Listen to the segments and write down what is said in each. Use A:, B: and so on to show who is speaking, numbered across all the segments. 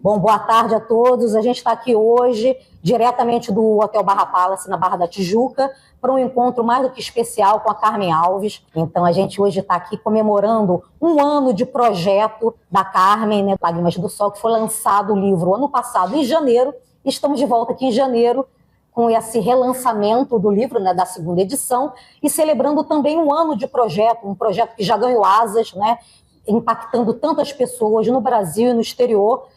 A: Bom, boa tarde a todos. A gente está aqui hoje, diretamente do Hotel Barra Palace, na Barra da Tijuca, para um encontro mais do que especial com a Carmen Alves. Então, a gente hoje está aqui comemorando um ano de projeto da Carmen, né, Lágrimas do Sol, que foi lançado o livro ano passado, em janeiro. Estamos de volta aqui em janeiro, com esse relançamento do livro, né, da segunda edição, e celebrando também um ano de projeto, um projeto que já ganhou asas, né, impactando tantas pessoas no Brasil e no exterior,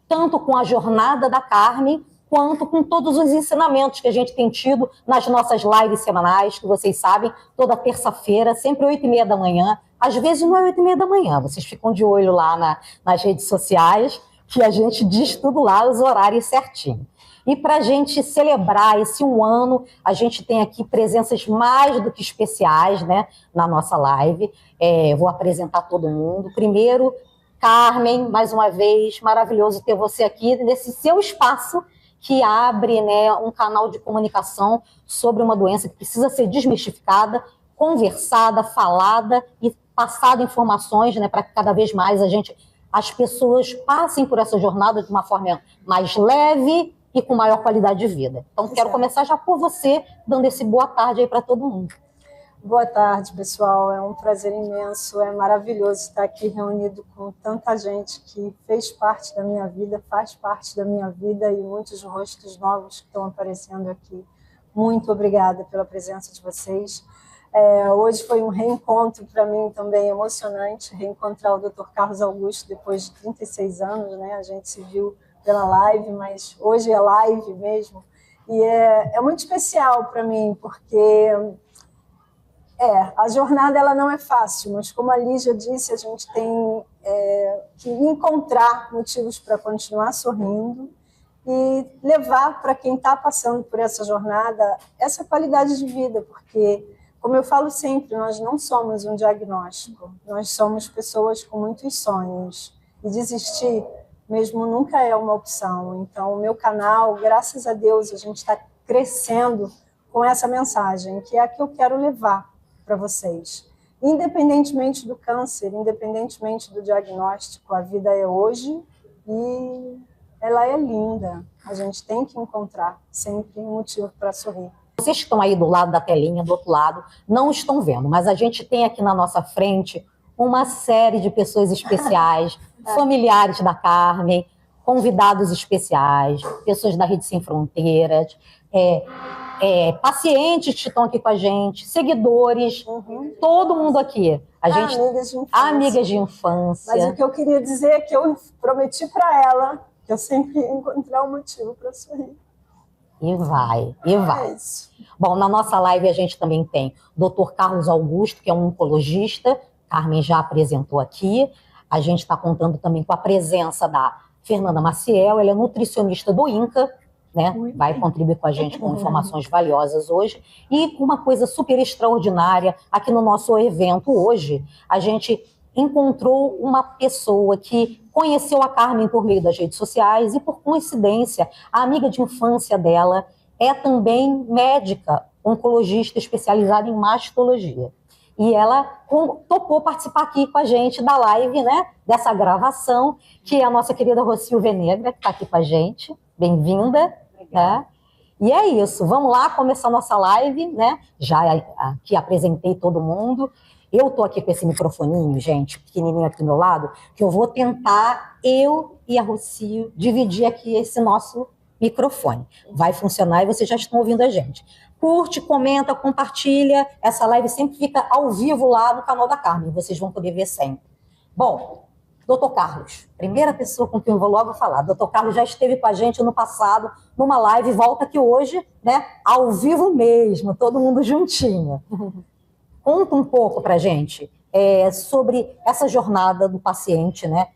A: tanto com a jornada da Carmen, quanto com todos os ensinamentos que a gente tem tido nas nossas lives semanais, que vocês sabem, toda terça-feira, sempre 8h30 da manhã. Às vezes não é 8h30 da manhã, vocês ficam de olho lá nas redes sociais, que a gente diz tudo lá, os horários certinho. E para a gente celebrar esse um ano, a gente tem aqui presenças mais do que especiais, né, na nossa live. Vou apresentar todo mundo. Primeiro, Carmen, mais uma vez, maravilhoso ter você aqui nesse seu espaço que abre, né, um canal de comunicação sobre uma doença que precisa ser desmistificada, conversada, falada e passada informações, né, para que cada vez mais as pessoas passem por essa jornada de uma forma mais leve e com maior qualidade de vida. Então, quero começar já por você, dando esse boa tarde aí para todo mundo.
B: Boa tarde, pessoal. É um prazer imenso, é maravilhoso estar aqui reunido com tanta gente que fez parte da minha vida, faz parte da minha vida e muitos rostos novos que estão aparecendo aqui. Muito obrigada pela presença de vocês. Hoje foi um reencontro para mim também emocionante, reencontrar o Dr. Carlos Augusto depois de 36 anos, né? A gente se viu pela live, mas hoje é live mesmo. E é muito especial para mim, porque a jornada ela não é fácil, mas como a Lígia disse, a gente tem que encontrar motivos para continuar sorrindo e levar para quem está passando por essa jornada essa qualidade de vida, porque, como eu falo sempre, nós não somos um diagnóstico, nós somos pessoas com muitos sonhos e desistir mesmo nunca é uma opção. Então, o meu canal, graças a Deus, a gente está crescendo com essa mensagem, que é a que eu quero levar para vocês. Independentemente do câncer, independentemente do diagnóstico, a vida é hoje e ela é linda. A gente tem que encontrar sempre um motivo para sorrir.
A: Vocês que estão aí do lado da telinha, do outro lado, não estão vendo, mas a gente tem aqui na nossa frente uma série de pessoas especiais, familiares da Carmen, convidados especiais, pessoas da Rede Sem Fronteiras, pacientes que estão aqui com a gente, seguidores, todo mundo aqui. Amigas de infância.
B: Mas o que eu queria dizer é que eu prometi para ela que eu sempre ia encontrar um motivo para sorrir.
A: E vai.
B: É isso.
A: Bom, na nossa live a gente também tem o Dr. Carlos Augusto, que é um oncologista, Carmen já apresentou aqui. A gente está contando também com a presença da Fernanda Maciel, ela é nutricionista do INCA, né? Vai contribuir com a gente com informações valiosas hoje. E uma coisa super extraordinária, aqui no nosso evento hoje, a gente encontrou uma pessoa que conheceu a Carmen por meio das redes sociais e, por coincidência, a amiga de infância dela é também médica, oncologista especializada em mastologia. E ela topou participar aqui com a gente da live, né, dessa gravação, que é a nossa querida Rocio Venegra, que está aqui com a gente. Bem-vinda. Né? E é isso, vamos lá começar a nossa live, né? Já aqui apresentei todo mundo. Eu estou aqui com esse microfoninho, gente, pequenininho aqui do meu lado, que eu vou tentar, eu e a Rocio, dividir aqui esse nosso microfone. Vai funcionar e vocês já estão ouvindo a gente. Curte, comenta, compartilha. Essa live sempre fica ao vivo lá no canal da Carmen. Vocês vão poder ver sempre. Bom, Dr. Carlos, primeira pessoa com quem eu vou logo falar. Dr. Carlos já esteve com a gente no passado, numa live, volta aqui hoje, né? Ao vivo mesmo, todo mundo juntinho. Conta um pouco pra gente sobre essa jornada do paciente, né?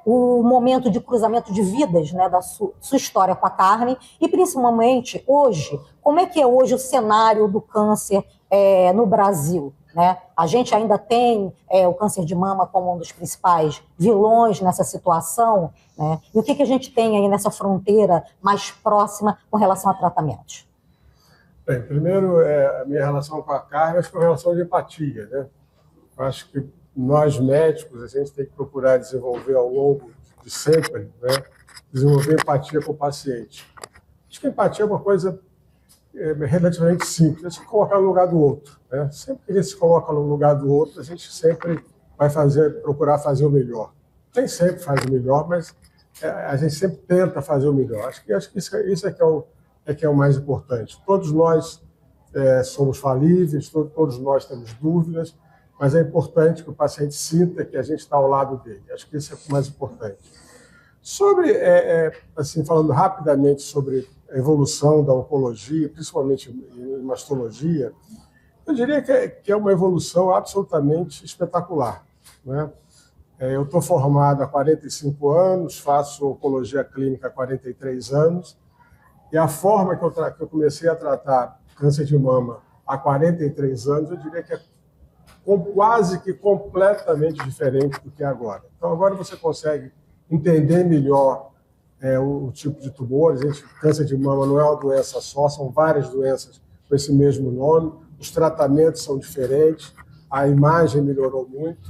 A: O momento de cruzamento de vidas, né, da sua história com a Carmen, e principalmente hoje, como é que é hoje o cenário do câncer no Brasil? Né? A gente ainda tem o câncer de mama como um dos principais vilões nessa situação, né? E o que a gente tem aí nessa fronteira mais próxima com relação a tratamentos?
C: Bem, primeiro, a minha relação com a Carmen foi uma relação de empatia, né? Eu acho que nós médicos, a gente tem que procurar desenvolver ao longo de sempre, né, desenvolver empatia com o paciente. Acho que empatia é uma coisa relativamente simples, é se colocar no lugar do outro, né? Sempre que a gente se coloca no lugar do outro, a gente sempre vai procurar fazer o melhor. Nem sempre faz o melhor, mas a gente sempre tenta fazer o melhor. Acho que isso é que é o mais importante. Todos nós somos falíveis, todos nós temos dúvidas, mas é importante que o paciente sinta que a gente está ao lado dele. Acho que isso é o mais importante. Sobre, assim, falando rapidamente sobre a evolução da oncologia, principalmente em mastologia, eu diria que é uma evolução absolutamente espetacular, né? Eu estou formado há 45 anos, faço oncologia clínica há 43 anos, e a forma que eu comecei a tratar câncer de mama há 43 anos, eu diria que é quase que completamente diferente do que é agora. Então, agora você consegue entender melhor o tipo de tumores. Câncer de mama não é uma doença só, são várias doenças com esse mesmo nome, os tratamentos são diferentes, a imagem melhorou muito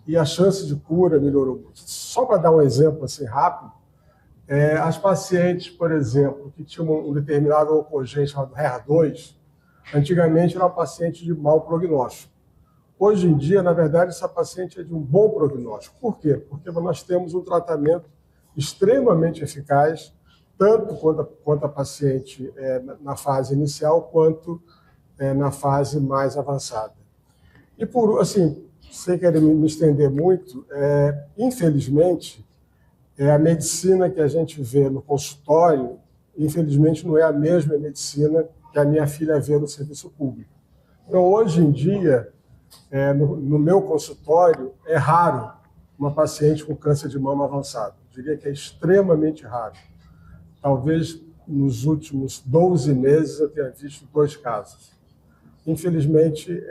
C: e a chance de cura melhorou muito. Só para dar um exemplo assim rápido, as pacientes, por exemplo, que tinham um determinado oncogene chamado HER2, antigamente era uma paciente de mau prognóstico. Hoje em dia, na verdade, essa paciente é de um bom prognóstico. Por quê? Porque nós temos um tratamento extremamente eficaz, tanto quanto a paciente na fase inicial, quanto na fase mais avançada. E, sem querer me estender muito, infelizmente, a medicina que a gente vê no consultório, infelizmente, não é a mesma medicina que a minha filha vê no serviço público. Então, hoje em dia, no meu consultório, é raro uma paciente com câncer de mama avançado. Eu diria que é extremamente raro. Talvez nos últimos 12 meses eu tenha visto 2 casos. Infelizmente,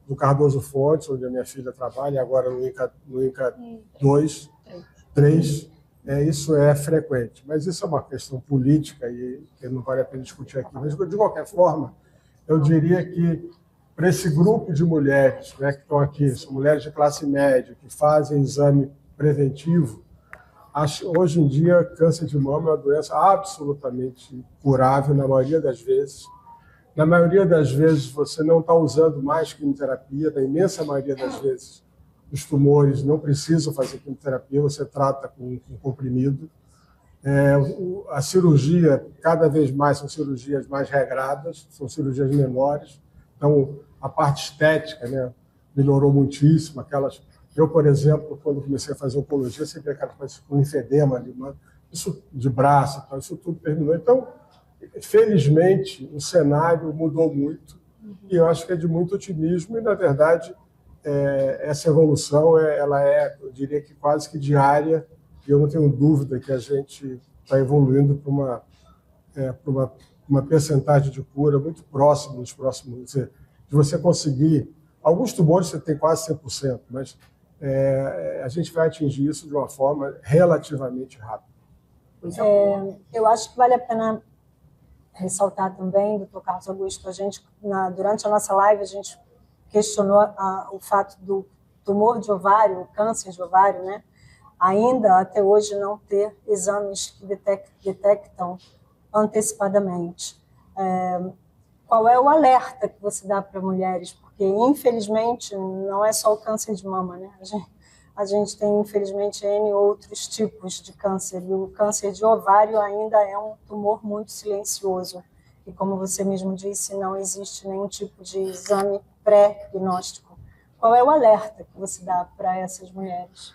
C: no Cardoso Fontes, onde a minha filha trabalha, agora no INCA 2, 3, isso é frequente. Mas isso é uma questão política e que não vale a pena discutir aqui. Mas, de qualquer forma, eu diria que para esse grupo de mulheres, né, que estão aqui, são mulheres de classe média, que fazem exame preventivo, hoje em dia, câncer de mama é uma doença absolutamente curável, na maioria das vezes. Na maioria das vezes, você não está usando mais quimioterapia, na imensa maioria das vezes, os tumores não precisam fazer quimioterapia, você trata com comprimido. A cirurgia, cada vez mais, são cirurgias mais regradas, são cirurgias menores. Então, a parte estética, né, melhorou muitíssimo. Eu, por exemplo, quando comecei a fazer oncologia, sempre aquelas coisas com linfedema, isso de braço, isso tudo terminou. Então, felizmente, o cenário mudou muito e eu acho que é de muito otimismo e, na verdade, essa evolução, eu diria que quase que diária, e eu não tenho dúvida que a gente está evoluindo para uma percentagem de cura muito próxima nos próximos, de você conseguir, alguns tumores você tem quase 100%, mas a gente vai atingir isso de uma forma relativamente rápida.
B: Eu acho que vale a pena ressaltar também, doutor Carlos Augusto, durante a nossa live a gente questionou o fato do tumor de ovário, o câncer de ovário, né? Ainda até hoje não ter exames que detectam antecipadamente. Qual é o alerta que você dá para mulheres? Porque, infelizmente, não é só o câncer de mama, né? A gente tem, infelizmente, N outros tipos de câncer, e o câncer de ovário ainda é um tumor muito silencioso. E, como você mesmo disse, não existe nenhum tipo de exame pré-diagnóstico. Qual é o alerta que você dá para essas mulheres?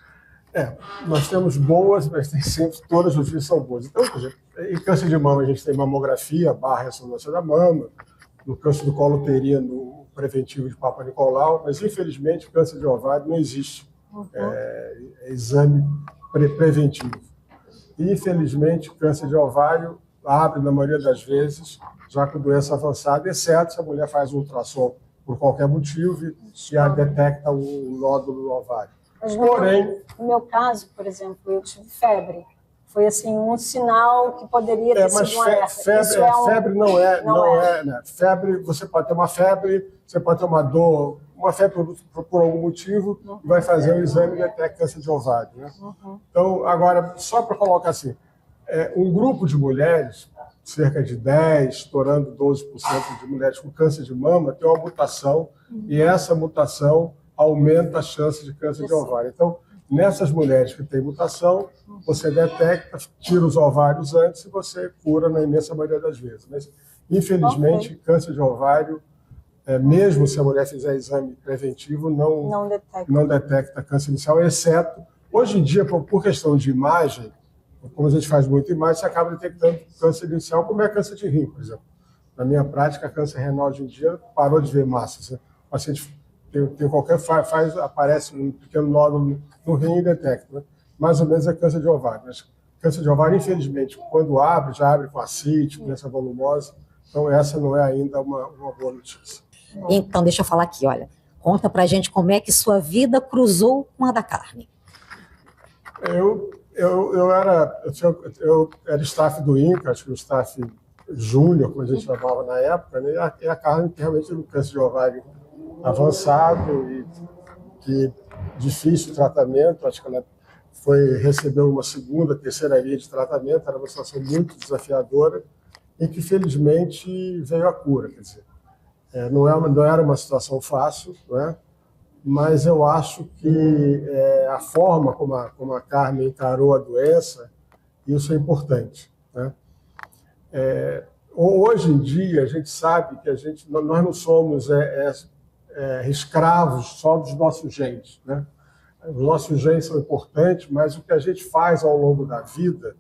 C: Nós temos boas, mas tem sempre, todas as vezes são boas. Então, por exemplo, em câncer de mama, a gente tem mamografia, ressonância da mama, no câncer do colo uterino, preventivo de Papa Nicolau, mas, infelizmente, câncer de ovário não existe. Exame preventivo. E, infelizmente, o câncer de ovário abre, na maioria das vezes, já com doença avançada, exceto se a mulher faz um ultrassom por qualquer motivo e já detecta um nódulo no ovário.
B: Mas
C: Porém,
B: no meu caso, por exemplo, eu tive febre. Foi assim um sinal que poderia ter sido um alerta.
C: Febre não é, né? Febre, você pode ter uma febre, você pode ter uma dor uma fé por algum motivo e vai fazer um exame e detecta câncer de ovário. Né? Então, agora, só para colocar assim, um grupo de mulheres, cerca de 10%, estourando 12% de mulheres com câncer de mama, tem uma mutação, e essa mutação aumenta a chance de câncer de ovário. Então, nessas mulheres que têm mutação, você detecta, tira os ovários antes e você cura na imensa maioria das vezes. Mas, infelizmente, câncer de ovário, mesmo se a mulher fizer exame preventivo, não detecta câncer inicial, exceto, hoje em dia, por questão de imagem, como a gente faz muita imagem, você acaba detectando câncer inicial, como é câncer de rim, por exemplo. Na minha prática, câncer renal hoje em dia parou de ver massas. O paciente tem qualquer aparece um pequeno nódulo no rim e detecta. Né? Mais ou menos é câncer de ovário. Mas câncer de ovário, infelizmente, quando abre, já abre com ascite, doença volumosa. Então, essa não é ainda uma boa notícia.
A: Então, deixa eu falar aqui, olha. Conta pra gente como é que sua vida cruzou com a da Carmen.
C: Eu era staff do INCA, acho que o staff júnior, como a gente chamava na época, né? E a Carmen realmente teve um câncer de ovário avançado e que difícil tratamento. Acho que ela recebeu uma segunda, terceira via de tratamento, era uma situação muito desafiadora e que felizmente veio a cura. Quer dizer, não era uma situação fácil, não é? Mas eu acho que a forma como a Carmen encarou a doença, isso é importante. Né? Hoje em dia, a gente sabe que nós não somos escravos só dos nossos genes. Né? Os nossos genes são importantes, mas o que a gente faz ao longo da vida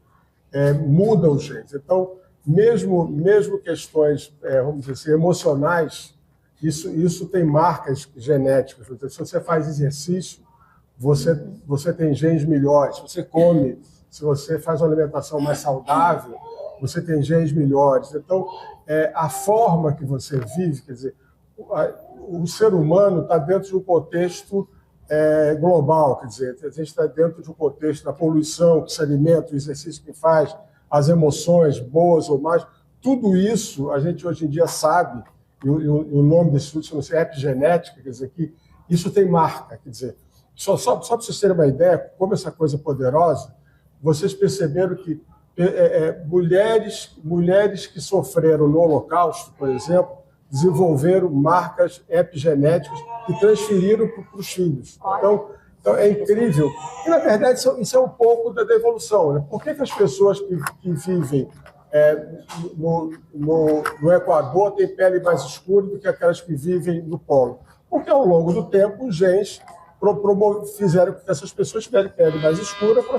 C: muda os genes. Então, mesmo questões, vamos dizer assim, emocionais, isso tem marcas genéticas. Se você faz exercício, você tem genes melhores. Se você come, se você faz uma alimentação mais saudável, você tem genes melhores. Então, a forma que você vive, quer dizer, o ser humano está dentro de um contexto global, quer dizer, a gente está dentro de um contexto da poluição, que se alimenta, o exercício que faz, as emoções, boas ou más, tudo isso a gente hoje em dia sabe, e o nome desse estudo chama-se epigenética, quer dizer, que isso tem marca, quer dizer, só para vocês terem uma ideia, como essa coisa é poderosa, vocês perceberam que mulheres que sofreram no Holocausto, por exemplo, desenvolveram marcas epigenéticas e transferiram para os filhos. Então, é incrível. E, na verdade, isso é um pouco da evolução. Né? Por que as pessoas que vivem no Equador têm pele mais escura do que aquelas que vivem no Polo? Porque, ao longo do tempo, os genes fizeram com que essas pessoas tivessem pele mais escura para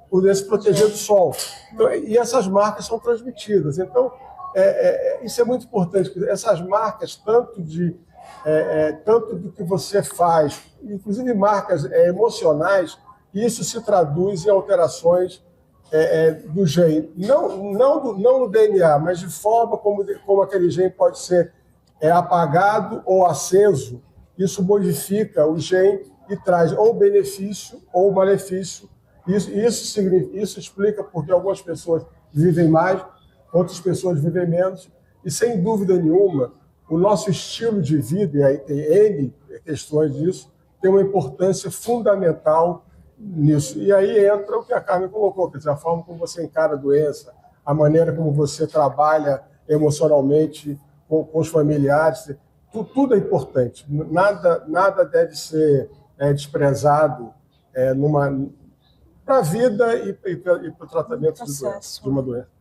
C: poder se proteger do sol. Então, e essas marcas são transmitidas. Então, isso é muito importante. Essas marcas, tanto do que você faz, inclusive marcas emocionais, isso se traduz em alterações do gene. Não no DNA, mas de forma como aquele gene pode ser apagado ou aceso. Isso modifica o gene e traz ou benefício ou malefício. Isso explica porque algumas pessoas vivem mais, outras pessoas vivem menos, e sem dúvida nenhuma, o nosso estilo de vida, e aí tem N questões disso, tem uma importância fundamental nisso. E aí entra o que a Carmen colocou, quer dizer, a forma como você encara a doença, a maneira como você trabalha emocionalmente com os familiares, tudo é importante. Nada deve ser desprezado para a vida e para o tratamento de uma doença.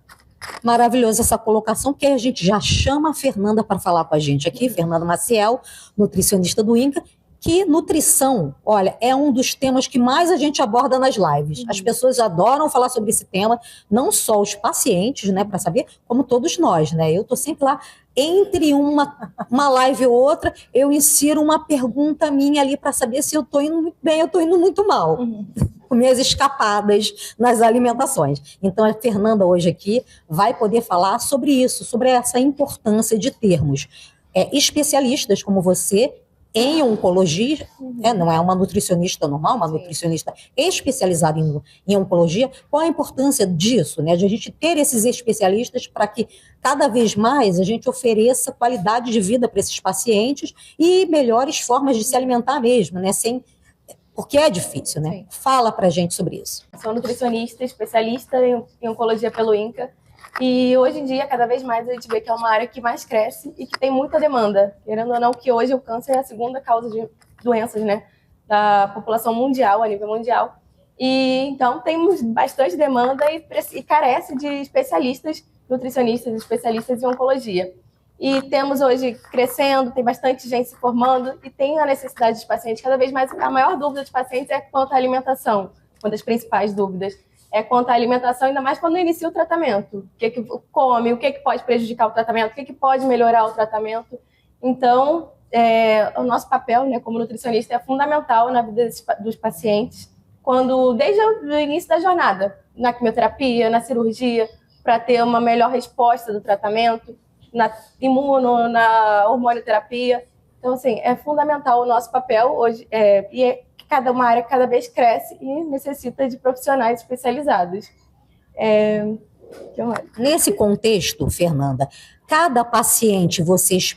A: Maravilhosa essa colocação, porque a gente já chama a Fernanda para falar com a gente aqui, Fernanda Maciel, nutricionista do INCA, que nutrição, olha, é um dos temas que mais a gente aborda nas lives. As pessoas adoram falar sobre esse tema, não só os pacientes, né, para saber, como todos nós, né? Eu estou sempre lá, entre uma live ou outra, eu insiro uma pergunta minha ali para saber se eu estou indo muito bem, eu estou indo muito mal. Com minhas escapadas nas alimentações. Então, a Fernanda hoje aqui vai poder falar sobre isso, sobre essa importância de termos especialistas como você em oncologia, não é uma nutricionista normal, uma nutricionista especializada em oncologia. Qual a importância disso, né? De a gente ter esses especialistas para que cada vez mais a gente ofereça qualidade de vida para esses pacientes e melhores formas de se alimentar mesmo, né? Porque é difícil, né? Sim. Fala pra gente sobre isso.
D: Sou nutricionista, especialista em oncologia pelo INCA. E hoje em dia, cada vez mais, a gente vê que é uma área que mais cresce e que tem muita demanda. Querendo ou não, que hoje o câncer é a segunda causa de doenças, né, da população mundial, a nível mundial. E então temos bastante demanda e carece de especialistas, nutricionistas, especialistas em oncologia. E temos hoje crescendo, tem bastante gente se formando e tem a necessidade dos pacientes. Cada vez mais, a maior dúvida dos pacientes é quanto à alimentação, uma das principais dúvidas. É quanto à alimentação, ainda mais quando inicia o tratamento. O que come, o que pode prejudicar o tratamento, o que pode melhorar o tratamento. Então, o nosso papel, né, como nutricionista é fundamental na vida dos pacientes, desde o início da jornada, na quimioterapia, na cirurgia, para ter uma melhor resposta do tratamento, na na hormonioterapia. Então, assim, é fundamental o nosso papel hoje, uma área que cada vez cresce e necessita de profissionais especializados.
A: Nesse contexto, Fernanda, cada paciente vocês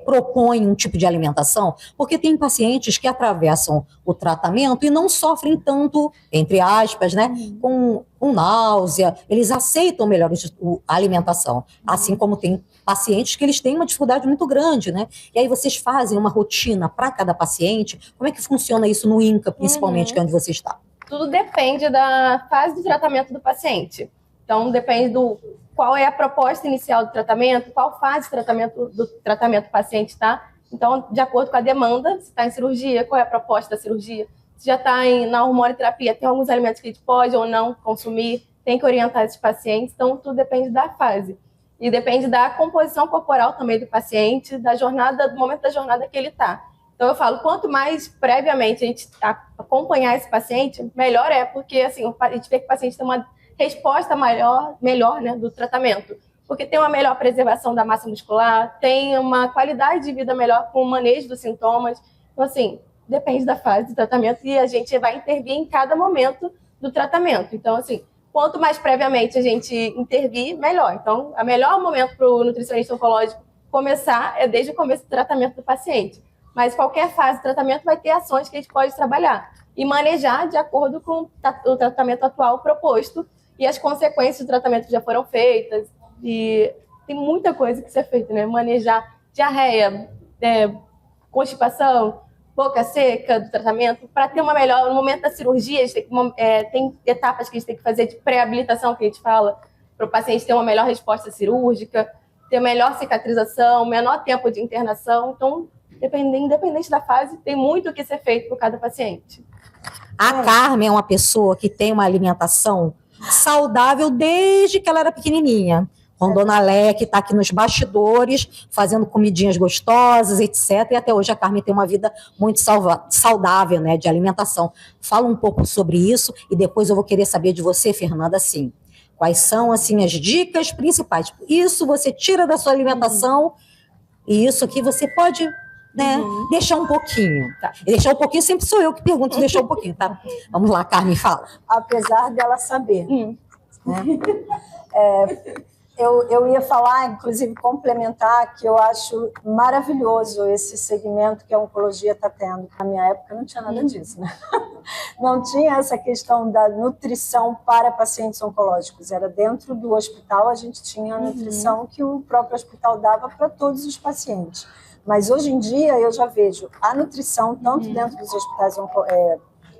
A: propõem um tipo de alimentação? Porque tem pacientes que atravessam o tratamento e não sofrem tanto, entre aspas, né, com náusea, eles aceitam melhor a alimentação, assim como tem pacientes que eles têm uma dificuldade muito grande, né? E aí vocês fazem uma rotina para cada paciente? Como é que funciona isso no INCA, principalmente, que é onde você está?
D: Tudo depende da fase do tratamento do paciente. Então, depende qual é a proposta inicial do tratamento, qual fase do tratamento o paciente está. Então, de acordo com a demanda, se está em cirurgia, qual é a proposta da cirurgia? Se já está na hormonioterapia, tem alguns alimentos que a gente pode ou não consumir, tem que orientar esses pacientes. Então, tudo depende da fase. E depende da composição corporal também do paciente, do momento da jornada que ele está. Então, eu falo, quanto mais previamente a gente acompanhar esse paciente, melhor porque assim, a gente vê que o paciente tem uma resposta melhor, né, do tratamento. Porque tem uma melhor preservação da massa muscular, tem uma qualidade de vida melhor com o manejo dos sintomas. Então, assim, depende da fase do tratamento e a gente vai intervir em cada momento do tratamento. Então, assim, quanto mais previamente a gente intervir, melhor. Então, o melhor momento para o nutricionista oncológico começar é desde o começo do tratamento do paciente. Mas qualquer fase do tratamento vai ter ações que a gente pode trabalhar e manejar de acordo com o tratamento atual proposto e as consequências do tratamento que já foram feitas. E tem muita coisa que ser feita, né? Manejar diarreia, constipação, boca seca do tratamento, para ter uma melhor... No momento da cirurgia, tem etapas que a gente tem que fazer de pré-habilitação, que a gente fala, para o paciente ter uma melhor resposta cirúrgica, ter melhor cicatrização, menor tempo de internação. Então, independente da fase, tem muito o que ser feito por cada paciente.
A: A Carmen é uma pessoa que tem uma alimentação saudável desde que ela era pequenininha. Com Dona Lé, que está aqui nos bastidores, fazendo comidinhas gostosas, etc. E até hoje a Carmen tem uma vida muito saudável, né, de alimentação. Fala um pouco sobre isso e depois eu vou querer saber de você, Fernanda, assim, quais são assim, as dicas principais. Isso você tira da sua alimentação e isso aqui você pode... né? Deixar um pouquinho. Tá? E deixar um pouquinho sempre sou eu que pergunto, deixar um pouquinho, tá? Vamos lá, Carmen, fala.
B: Apesar dela saber. Né? Eu ia falar, inclusive complementar, que eu acho maravilhoso esse segmento que a oncologia está tendo. Na minha época não tinha nada disso, né? Não tinha essa questão da nutrição para pacientes oncológicos. Era dentro do hospital, a gente tinha a nutrição que o próprio hospital dava para todos os pacientes. Mas hoje em dia eu já vejo a nutrição tanto dentro dos hospitais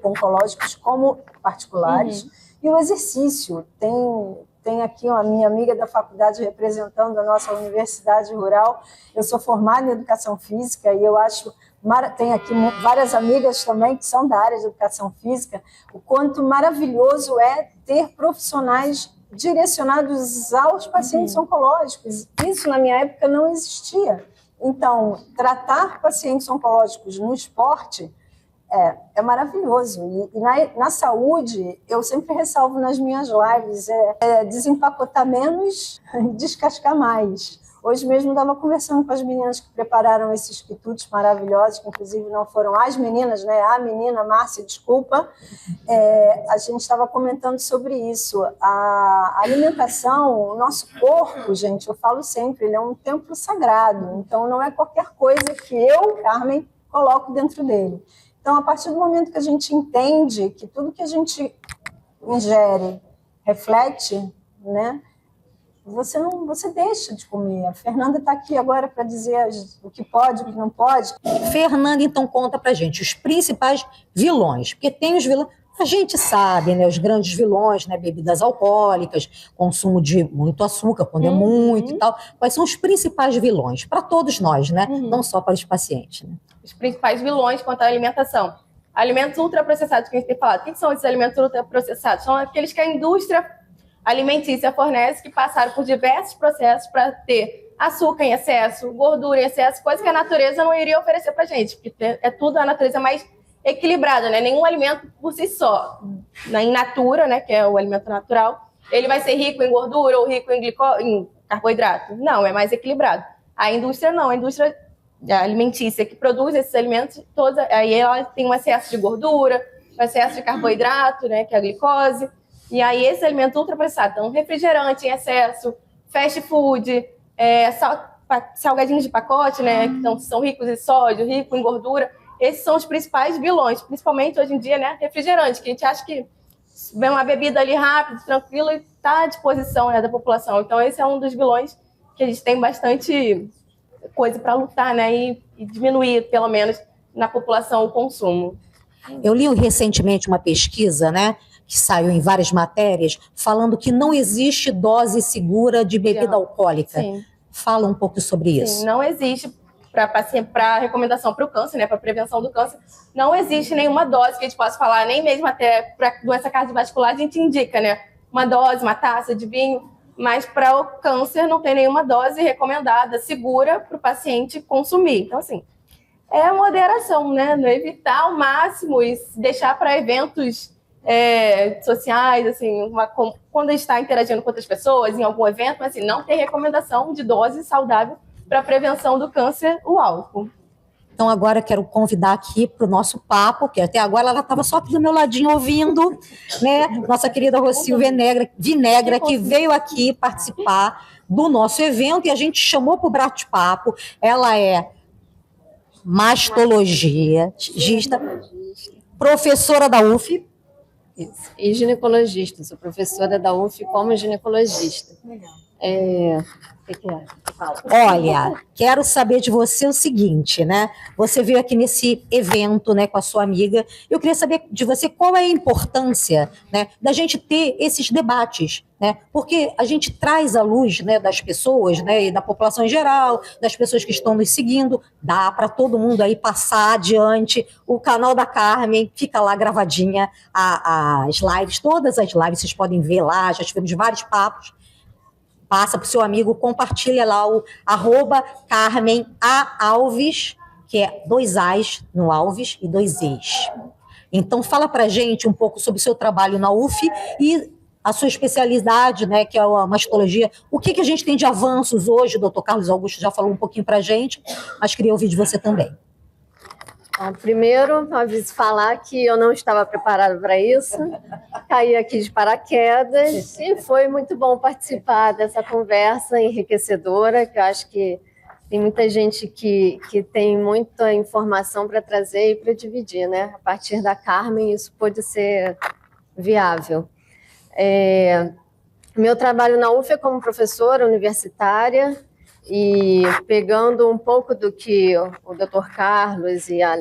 B: oncológicos como particulares e o exercício. Tem aqui a minha amiga da faculdade representando a nossa universidade rural. Eu sou formada em educação física e eu acho, tem aqui várias amigas também que são da área de educação física, o quanto maravilhoso é ter profissionais direcionados aos pacientes oncológicos. Isso na minha época não existia. Então, tratar pacientes oncológicos no esporte é maravilhoso. E na saúde, eu sempre ressalvo nas minhas lives, desempacotar menos, descascar mais. Hoje mesmo estava conversando com as meninas que prepararam esses quitutes maravilhosos, que inclusive não foram as meninas, né? A menina, Márcia, desculpa. A gente estava comentando sobre isso. A alimentação, o nosso corpo, gente, eu falo sempre, ele é um templo sagrado. Então, não é qualquer coisa que eu, Carmen, coloco dentro dele. Então, a partir do momento que a gente entende que tudo que a gente ingere reflete, né? Você deixa de comer. A Fernanda está aqui agora para dizer o que pode, o que não pode.
A: Fernanda, então, conta pra gente os principais vilões, porque tem os vilões, a gente sabe, né, os grandes vilões, né, bebidas alcoólicas, consumo de muito açúcar, quando é muito e tal. Quais são os principais vilões para todos nós, né? Não só para os pacientes, né?
D: Os principais vilões quanto à alimentação. Alimentos ultraprocessados, que a gente tem falado. O que são esses alimentos ultraprocessados? São aqueles que a indústria alimentícia fornece, que passaram por diversos processos para ter açúcar em excesso, gordura em excesso, coisa que a natureza não iria oferecer para a gente, porque é tudo a natureza mais equilibrada, né? Nenhum alimento por si só, in natura, né, que é o alimento natural, ele vai ser rico em gordura ou rico em carboidrato. Não, é mais equilibrado. A indústria não, a indústria alimentícia que produz esses alimentos, aí ela tem um excesso de gordura, um excesso de carboidrato, né, que é a glicose. E aí, esse alimento ultraprocessado, então, refrigerante em excesso, fast food, salgadinhos de pacote, né, que são ricos em sódio, ricos em gordura, esses são os principais vilões, principalmente hoje em dia, né, refrigerante, que a gente acha que vem uma bebida ali rápido, tranquilo, e está à disposição, né, da população. Então, esse é um dos vilões que a gente tem bastante coisa para lutar, né, e diminuir, pelo menos, na população o consumo.
A: Eu li recentemente uma pesquisa, né, que saiu em várias matérias, falando que não existe dose segura de bebida alcoólica.
D: Sim.
A: Fala um pouco sobre isso.
D: Sim, não existe, para recomendação para o câncer, né, para prevenção do câncer, não existe nenhuma dose que a gente possa falar, nem mesmo até para doença cardiovascular a gente indica, né, uma dose, uma taça de vinho, mas para o câncer não tem nenhuma dose recomendada, segura para o paciente consumir. Então, assim, é a moderação, né, evitar ao máximo e deixar para eventos sociais, assim, quando a gente está interagindo com outras pessoas em algum evento, mas assim, não tem recomendação de dose saudável para prevenção do câncer, o álcool.
A: Então agora eu quero convidar aqui para o nosso papo, que até agora ela estava só aqui do meu ladinho ouvindo, né? Nossa querida Rocio Vinegra, que veio aqui participar do nosso evento e a gente chamou para o bate-papo. Ela é mastologista, professora da UF.
E: Isso. E ginecologista, sou professora da UF como ginecologista.
B: Legal.
E: O que é? Fala.
A: Olha, quero saber de você o seguinte, né? Você veio aqui nesse evento, né, com a sua amiga. Eu queria saber de você qual é a importância, né, da gente ter esses debates, né? Porque a gente traz à luz, né, das pessoas, né, e da população em geral, das pessoas que estão nos seguindo, dá para todo mundo aí passar adiante. O canal da Carmen fica lá gravadinha, as lives, todas as lives vocês podem ver lá, já tivemos vários papos. Passa para o seu amigo, compartilha lá o @Carmen A. Alves, que é 2 A's no Alves e 2 E's. Então, fala para a gente um pouco sobre o seu trabalho na UF e a sua especialidade, né, que é a mastologia. O que a gente tem de avanços hoje? O doutor Carlos Augusto já falou um pouquinho para a gente, mas queria ouvir de você também.
E: Bom, primeiro, aviso falar que eu não estava preparada para isso, caí aqui de paraquedas e foi muito bom participar dessa conversa enriquecedora, que eu acho que tem muita gente que tem muita informação para trazer e para dividir, né? A partir da Carmen, isso pode ser viável. Meu trabalho na UF é como professora universitária, e pegando um pouco do que o Dr. Carlos e a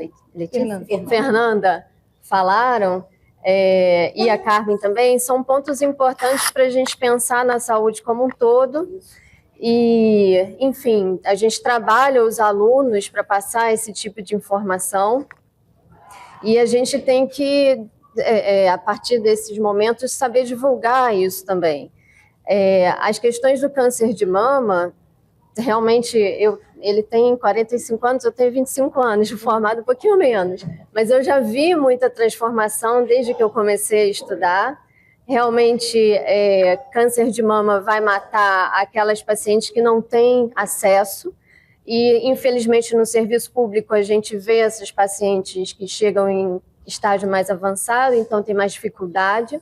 E: Fernanda falaram, e a Carmen também, são pontos importantes para a gente pensar na saúde como um todo. E, enfim, a gente trabalha os alunos para passar esse tipo de informação e a gente tem que, a partir desses momentos, saber divulgar isso também. As questões do câncer de mama, realmente, ele tem 45 anos, eu tenho 25 anos, formado um pouquinho menos, mas eu já vi muita transformação desde que eu comecei a estudar. realmente câncer de mama vai matar aquelas pacientes que não têm acesso. E, infelizmente, no serviço público, a gente vê esses pacientes que chegam em estágio mais avançado, então tem mais dificuldade.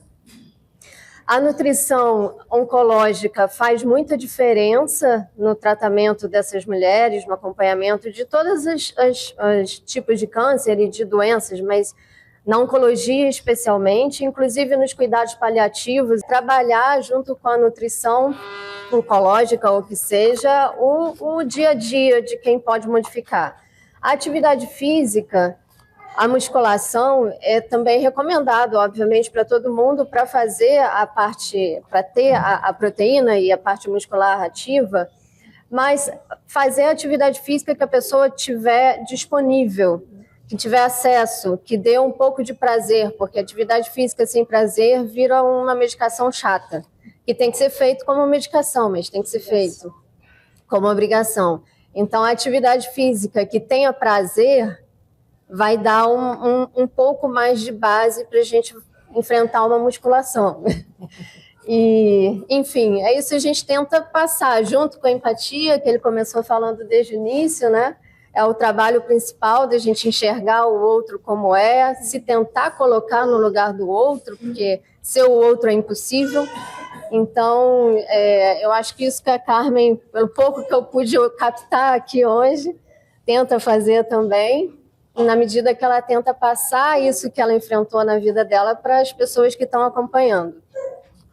E: A nutrição oncológica faz muita diferença no tratamento dessas mulheres, no acompanhamento de todos os tipos de câncer e de doenças, mas na oncologia especialmente, inclusive nos cuidados paliativos, trabalhar junto com a nutrição oncológica ou que seja, o dia a dia de quem pode modificar. A atividade física, a musculação é também recomendado, obviamente, para todo mundo, para fazer a parte, para ter a proteína e a parte muscular ativa, mas fazer a atividade física que a pessoa tiver disponível, que tiver acesso, que dê um pouco de prazer, porque atividade física sem prazer vira uma medicação chata, que tem que ser feito como medicação, mas tem que ser feito como obrigação. Então, a atividade física que tenha prazer vai dar um pouco mais de base para a gente enfrentar uma musculação. E, enfim, é isso que a gente tenta passar, junto com a empatia, que ele começou falando desde o início, né? É o trabalho principal da gente enxergar o outro como é, se tentar colocar no lugar do outro, porque ser o outro é impossível. Então, eu acho que isso que a Carmen, pelo pouco que eu pude captar aqui hoje, tenta fazer também, na medida que ela tenta passar isso que ela enfrentou na vida dela para as pessoas que estão acompanhando.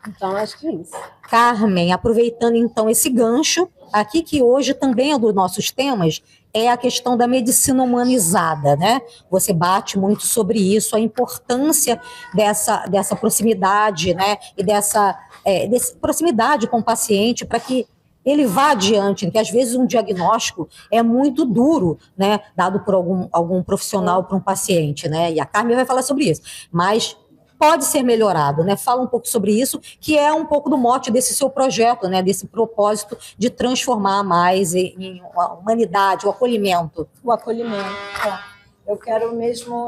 E: Então, acho que é isso.
A: Carmen, aproveitando então esse gancho, aqui que hoje também é um dos nossos temas, é a questão da medicina humanizada, né? Você bate muito sobre isso, a importância dessa proximidade, né? E dessa proximidade com o paciente para que ele vá adiante, que às vezes um diagnóstico é muito duro, né, dado por algum profissional para um paciente, né, e a Carmen vai falar sobre isso, mas pode ser melhorado, né, fala um pouco sobre isso, que é um pouco do mote desse seu projeto, né, desse propósito de transformar mais em a humanidade, o acolhimento.
B: O acolhimento, Eu quero mesmo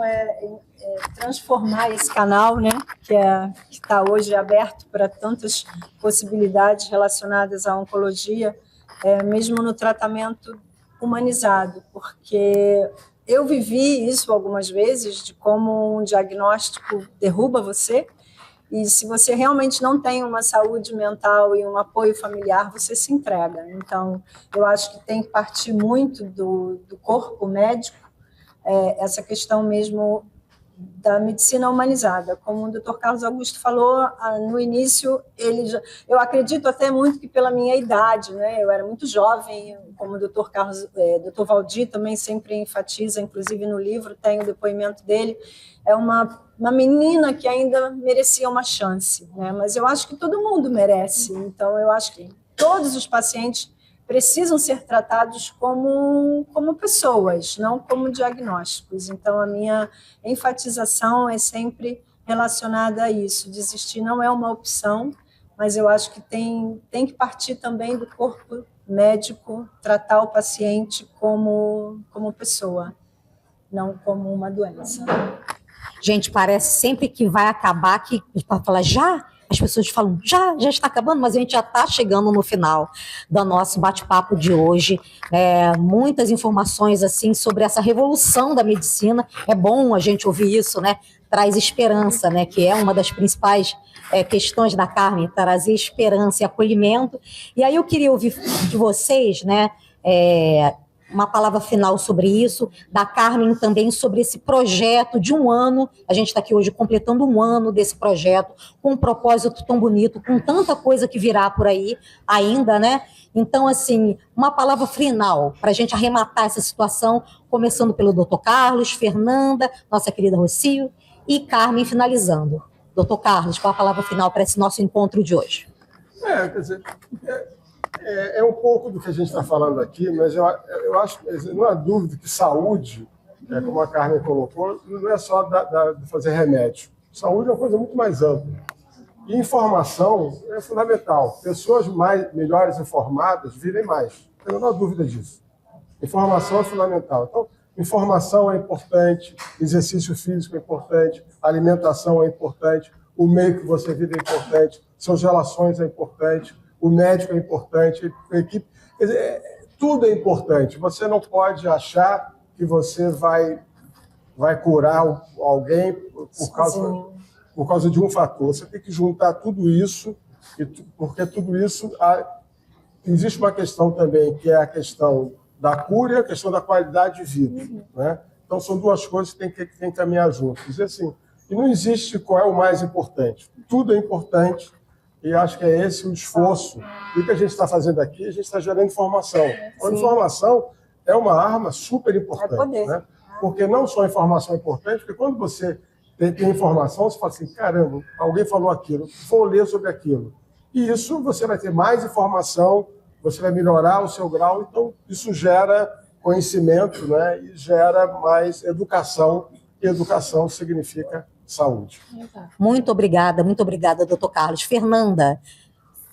B: transformar esse canal, né, que está hoje aberto para tantas possibilidades relacionadas à oncologia, mesmo no tratamento humanizado, porque eu vivi isso algumas vezes, de como um diagnóstico derruba você, e se você realmente não tem uma saúde mental e um apoio familiar, você se entrega. Então, eu acho que tem que partir muito do corpo médico, essa questão mesmo da medicina humanizada. Como o Dr. Carlos Augusto falou no início, eu acredito até muito que pela minha idade, né, eu era muito jovem, como o Dr. Valdir também sempre enfatiza, inclusive no livro tem o depoimento dele, é uma menina que ainda merecia uma chance, né, mas eu acho que todo mundo merece, então eu acho que todos os pacientes precisam ser tratados como pessoas, não como diagnósticos. Então, a minha enfatização é sempre relacionada a isso. Desistir não é uma opção, mas eu acho que tem que partir também do corpo médico, tratar o paciente como pessoa, não como uma doença.
A: Gente, parece sempre que vai acabar, que para falar já... As pessoas falam, já está acabando, mas a gente já está chegando no final do nosso bate-papo de hoje. Muitas informações assim sobre essa revolução da medicina. É bom a gente ouvir isso, né? Traz esperança, né? Que é uma das principais questões da Carmen, trazer esperança e acolhimento. E aí eu queria ouvir de vocês, né? Uma palavra final sobre isso, da Carmen também sobre esse projeto de 1 ano, a gente está aqui hoje completando 1 ano desse projeto, com um propósito tão bonito, com tanta coisa que virá por aí ainda, né? Então, assim, uma palavra final para a gente arrematar essa situação, começando pelo Dr. Carlos, Fernanda, nossa querida Rocio, e Carmen finalizando. Dr. Carlos, qual a palavra final para esse nosso encontro de hoje?
C: Quer dizer... É um pouco do que a gente está falando aqui, mas eu acho que não há dúvida que saúde, como a Carmen colocou, não é só de fazer remédio. Saúde é uma coisa muito mais ampla. E informação é fundamental. Pessoas melhores informadas vivem mais. Eu não há dúvida disso. Informação é fundamental. Então, informação é importante, exercício físico é importante, alimentação é importante, o meio que você vive é importante, suas relações é importante, o médico é importante, a equipe, quer dizer, tudo é importante. Você não pode achar que você vai curar alguém por causa de um fator. Você tem que juntar tudo isso, porque tudo isso... Existe uma questão também, que é a questão da cura e a questão da qualidade de vida. Né? Então, são duas coisas que têm que caminhar juntas. Dizer assim, e não existe qual é o mais importante. Tudo é importante, e acho que é esse o esforço. E o que a gente está fazendo aqui, a gente está gerando informação. A informação é uma arma super importante. Né? Porque não só a informação é importante, porque quando você tem informação, você fala assim, caramba, alguém falou aquilo, vou ler sobre aquilo. E isso você vai ter mais informação, você vai melhorar o seu grau, então isso gera conhecimento, né? E gera mais educação, e educação significa saúde.
A: Muito obrigada, doutor Carlos. Fernanda.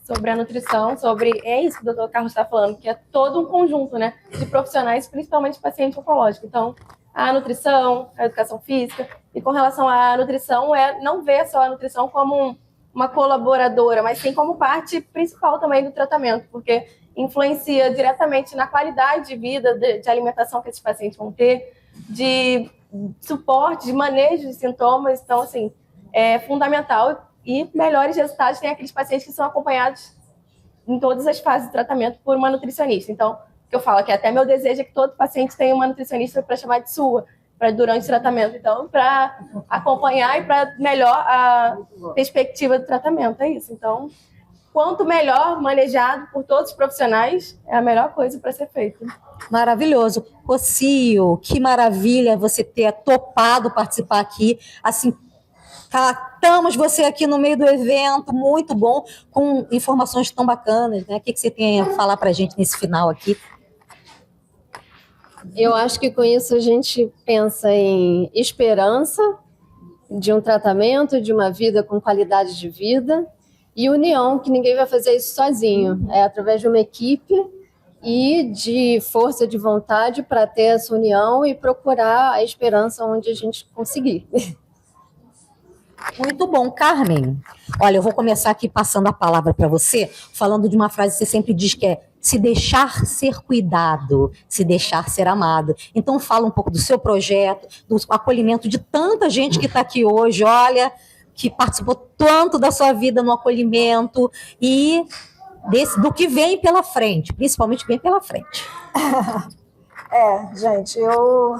D: Sobre a nutrição, é isso que o doutor Carlos está falando, que é todo um conjunto, né, de profissionais, principalmente paciente oncológico. Então, a nutrição, a educação física, e com relação à nutrição, não ver só a nutrição como uma colaboradora, mas sim como parte principal também do tratamento, porque influencia diretamente na qualidade de vida, de alimentação que esses pacientes vão ter, de suporte, de manejo de sintomas. Então, assim, é fundamental, e melhores resultados tem aqueles pacientes que são acompanhados em todas as fases de tratamento por uma nutricionista. Então, o que eu falo é que até meu desejo é que todo paciente tenha uma nutricionista para chamar de sua, durante o tratamento. Então, para acompanhar e para melhor a perspectiva do tratamento, é isso. Então, quanto melhor manejado por todos os profissionais, é a melhor coisa para ser feito.
A: Maravilhoso. Rocio, que maravilha você ter topado participar aqui. Assim, catamos você aqui no meio do evento, muito bom, com informações tão bacanas, né? O que você tem a falar para a gente nesse final aqui?
E: Eu acho que com isso a gente pensa em esperança de um tratamento, de uma vida com qualidade de vida, e união, que ninguém vai fazer isso sozinho. É através de uma equipe e de força de vontade para ter essa união e procurar a esperança onde a gente conseguir.
A: Muito bom. Carmen, olha, eu vou começar aqui passando a palavra para você, falando de uma frase que você sempre diz, que é se deixar ser cuidado, se deixar ser amado. Então fala um pouco do seu projeto, do acolhimento de tanta gente que está aqui hoje, olha, que participou tanto da sua vida no acolhimento e do que vem pela frente, principalmente o que vem pela frente.
B: Gente, eu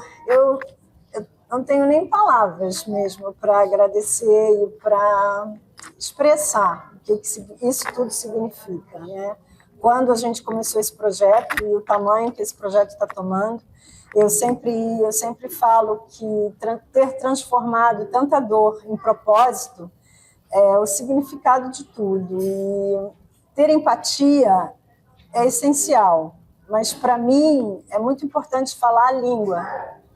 B: não tenho nem palavras mesmo para agradecer e para expressar o que isso tudo significa, né? Quando a gente começou esse projeto e o tamanho que esse projeto está tomando, eu sempre falo que ter transformado tanta dor em propósito é o significado de tudo. E ter empatia é essencial, mas para mim é muito importante falar a língua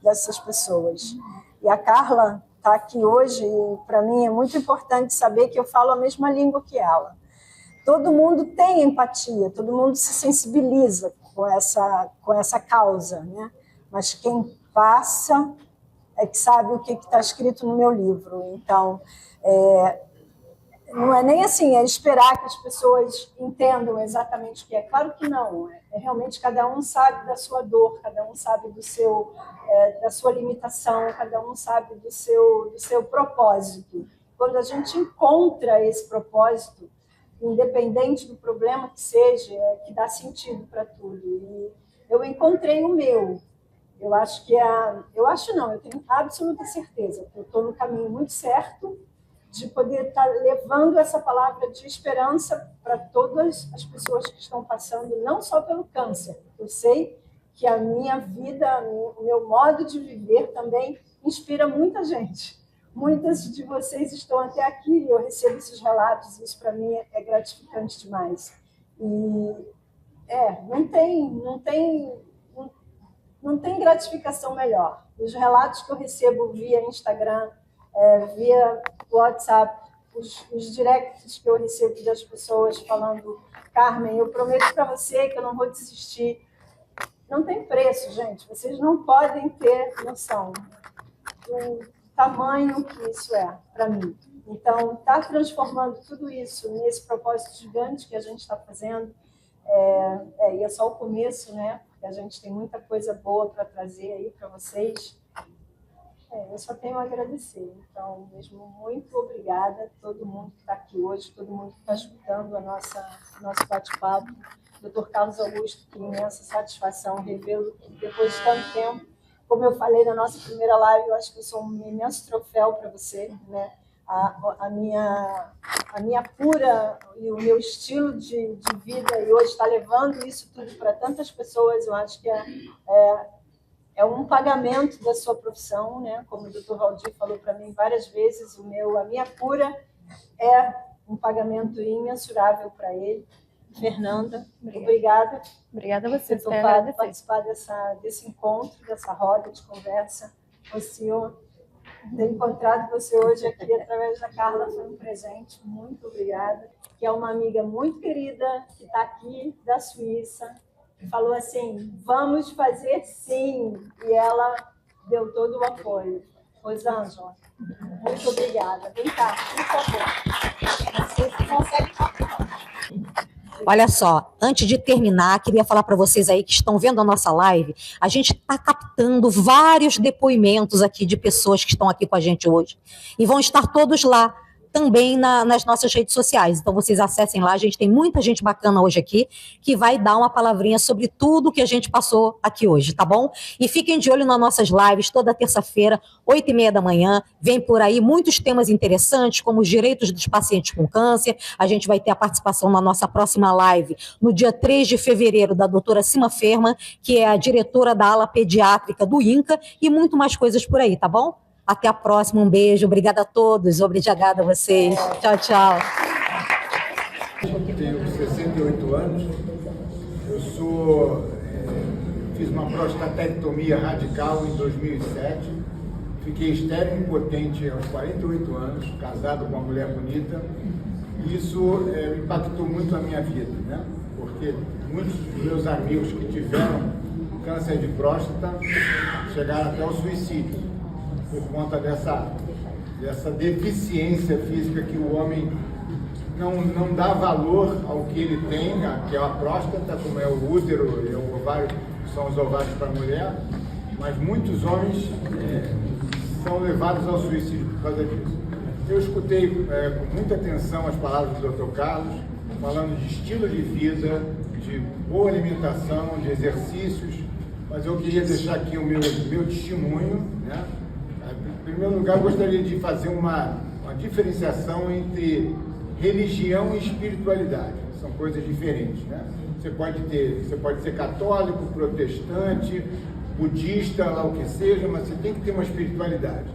B: dessas pessoas. E a Carla está aqui hoje e para mim é muito importante saber que eu falo a mesma língua que ela. Todo mundo tem empatia, todo mundo se sensibiliza com essa causa, né? Mas quem passa é que sabe o que está escrito no meu livro. Então, não é nem assim, é esperar que as pessoas entendam exatamente o que é. Claro que não. É realmente cada um sabe da sua dor, cada um sabe da sua limitação, cada um sabe do seu propósito. Quando a gente encontra esse propósito, independente do problema que seja, que dá sentido para tudo. E eu encontrei o meu. Eu acho eu tenho absoluta certeza que eu estou no caminho muito certo de poder estar levando essa palavra de esperança para todas as pessoas que estão passando, não só pelo câncer. Eu sei que a minha vida, o meu modo de viver também inspira muita gente. Muitas de vocês estão até aqui e eu recebo esses relatos, isso para mim é gratificante demais. E não tem gratificação melhor. Os relatos que eu recebo via Instagram, via WhatsApp, os directs que eu recebo das pessoas falando: Carmen, eu prometo para você que eu não vou desistir. Não tem preço, gente. Vocês não podem ter noção do tamanho que isso é para mim. Então, estar transformando tudo isso nesse propósito gigante que a gente está fazendo, e é só o começo, né? Porque a gente tem muita coisa boa para trazer aí para vocês. Eu só tenho a agradecer. Então, mesmo, muito obrigada a todo mundo que está aqui hoje, todo mundo que está escutando o nosso bate-papo. Dr. Carlos Augusto, que imensa satisfação revê-lo depois de tanto tempo. Como eu falei na nossa primeira live, eu acho que eu sou um imenso troféu para você, né? A minha cura e o meu estilo de vida, e hoje está levando isso tudo para tantas pessoas, eu acho que é um pagamento da sua profissão, né? Como o Dr. Valdir falou para mim várias vezes, a minha cura é um pagamento imensurável para ele. Fernanda, obrigada.
D: Obrigada a você
B: por ter participar desse encontro, dessa roda de conversa. O senhor ter encontrado você hoje aqui através da Carla foi um presente. Muito obrigada. Que é uma amiga muito querida que está aqui da Suíça. Falou assim, vamos fazer sim. E ela deu todo o apoio. Rosângela, muito obrigada. Vem cá, por favor. Você consegue falar.
A: Olha só, antes de terminar, queria falar para vocês aí que estão vendo a nossa live, a gente está captando vários depoimentos aqui de pessoas que estão aqui com a gente hoje. E vão estar todos lá também nas nossas redes sociais. Então, vocês acessem lá, a gente tem muita gente bacana hoje aqui, que vai dar uma palavrinha sobre tudo que a gente passou aqui hoje, tá bom? E fiquem de olho nas nossas lives, toda terça-feira, 8h30 da manhã, vem por aí muitos temas interessantes, como os direitos dos pacientes com câncer. A gente vai ter a participação na nossa próxima live, no dia 3 de fevereiro, da doutora Sima Ferman, que é a diretora da ala pediátrica do INCA, e muito mais coisas por aí, tá bom? Até a próxima, um beijo, obrigada a todos, obrigada a vocês. Tchau, tchau.
F: Eu tenho 68 anos, fiz uma prostatectomia radical em 2007, fiquei estéril e impotente aos 48 anos, casado com uma mulher bonita, e isso impactou muito a minha vida, né? Porque muitos dos meus amigos que tiveram câncer de próstata chegaram até o suicídio, por conta dessa deficiência física que o homem não dá valor ao que ele tem, que é a próstata, como é o útero e o ovário, que são os ovários para a mulher, mas muitos homens são levados ao suicídio por causa disso. Eu escutei com muita atenção as palavras do Dr. Carlos, falando de estilo de vida, de boa alimentação, de exercícios, mas eu queria deixar aqui o meu testemunho, né? Em primeiro lugar, eu gostaria de fazer uma diferenciação entre religião e espiritualidade. São coisas diferentes, né? Você pode ser católico, protestante, budista, lá o que seja, mas você tem que ter uma espiritualidade.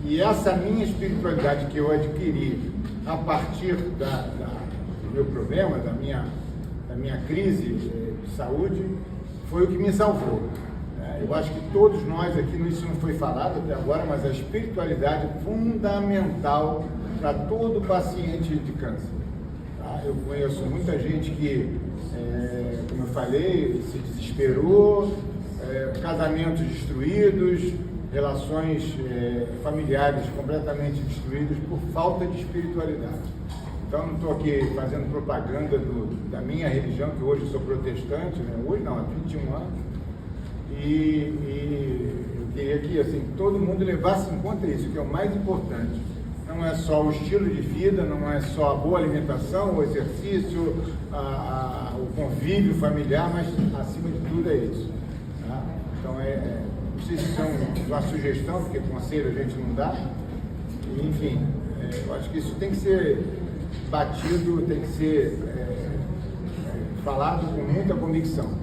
F: E essa minha espiritualidade que eu adquiri a partir do meu problema, da minha crise de saúde, foi o que me salvou. Eu acho que todos nós aqui, isso não foi falado até agora, mas a espiritualidade é fundamental para todo paciente de câncer. Tá? Eu conheço muita gente que, como eu falei, se desesperou, casamentos destruídos, relações familiares completamente destruídas por falta de espiritualidade. Então, não estou aqui fazendo propaganda da minha religião, que hoje eu sou protestante, né? Hoje não, há 21 anos. E eu queria que assim, todo mundo levasse em conta isso, que é o mais importante. Não é só o estilo de vida, não é só a boa alimentação, o exercício, o convívio familiar, mas acima de tudo é isso. Tá? Então, não sei se é uma sugestão, porque conselho a gente não dá. E, enfim, eu acho que isso tem que ser batido, tem que ser falado com muita convicção.